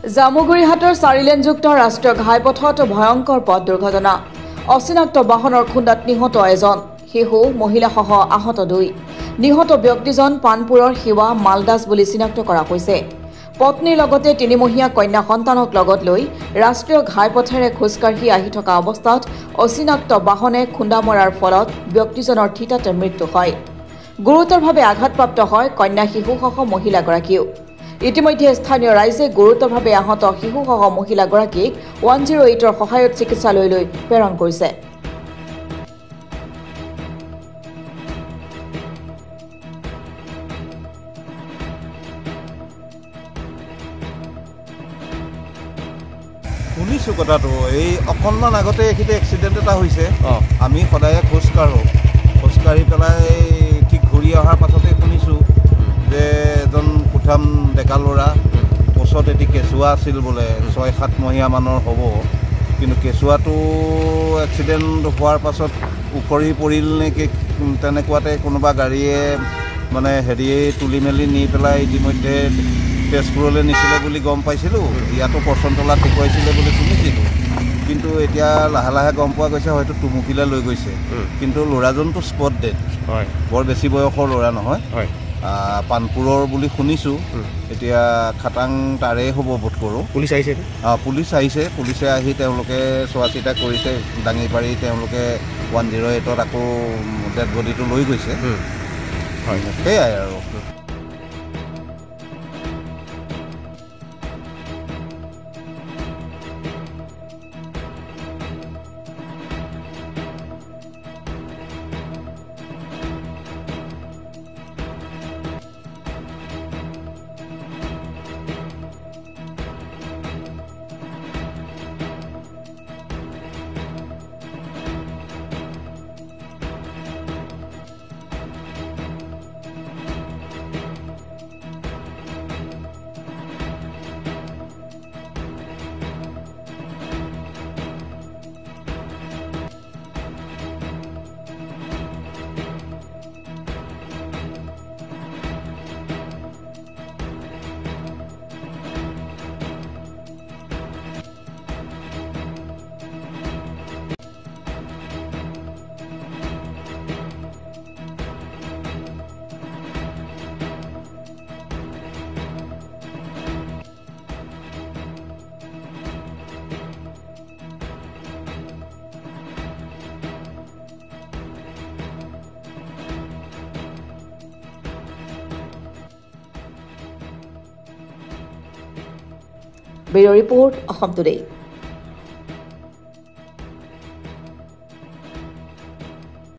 জামুগুৰিহাটৰ 4-লেনযুক্ত ৰাষ্ট্ৰীয় ঘাইপথত ভয়ংকৰ পথ দুৰ্ঘটনা অচিনাক্ত বাহনৰ খুন্দাত নিহত এজন শিশু মহিলাসহ আহত 2 নিহত ব্যক্তিজন পানপুৰৰ শিৱা মালদাস বুলি চিনাক্ত কৰা হৈছে পত্নীৰ লগতে 3মহীয়া কন্যা সন্তানক লগত লৈ ৰাষ্ট্ৰীয় ঘাইপথেৰে খোজকাঢ়ি আহি থকা অৱস্থাত অচিনাক্ত বাহনে খুন্দা মৰাৰ ফলত ব্যক্তিজনৰ থিতাতে মৃত্যু হয় গুৰুতৰভাৱে আঘাতপ্ৰাপ্ত হয় কন্যা শিশুসহ মহিলাগৰাকীও ইতিমধ্যে স্থানীয় ৰাইজে গুৰুতৰভাৱে আহত শিশুসহ মহিলাগৰাকীক 108ৰ সহায়ত চিকিৎসালয়লৈ প্ৰেৰণ কৰিছে শুনিছো কথাটো এই অকণমান আগতে এখিতে এক্সিডেণ্ট এটা হৈছে আমি সদায় খোজকাঢ়ি পেলাই ঠিক ঘূৰি অহাৰ পাছতে শুনিছোঁ যে এজন কুঠাম ডেকা ল'ৰা ওচৰত এটি কেঁচুৱা আছিল বোলে 6-7 মহীয়া মানৰ হ'ব কিন্তু কেঁচুৱাটো এক্সিডেণ্ট হোৱাৰ পাছত উফৰি পৰিল নেকি তেনেকুৱাতে কোনোবা গাড়ীয়ে মানে হেৰিয়ে তুলি মেলি নি পেলাই ইতিমধ্যে তেজপুৰলৈ নিছিলে বুলি গম পাইছিলোঁ ইয়াতো পচনতলাত দেখুৱাইছিলে বুলি শুনিছিলোঁ কিন্তু এতিয়া লাহে লাহে গম পোৱা গৈছে হয়তো টুমুকিলৈ লৈ গৈছে কিন্তু ল'ৰাজনটো স্পট ডেড হয় বৰ বেছি বয়সৰ ল'ৰা নহয় হয় পানপুৰৰ বুলি শুনিছোঁ এতিয়া খাটাং তাৰে হ'ব বোধ কৰোঁ পুলিচ আহিছে পুলিচে আহি তেওঁলোকে চোৱা চিতা কৰিছে দাঙি পাৰি তেওঁলোকে 108ত আকৌ ডেড বডিটো লৈ গৈছে হয় সেয়াই আৰু Bureau Report, Assam Today.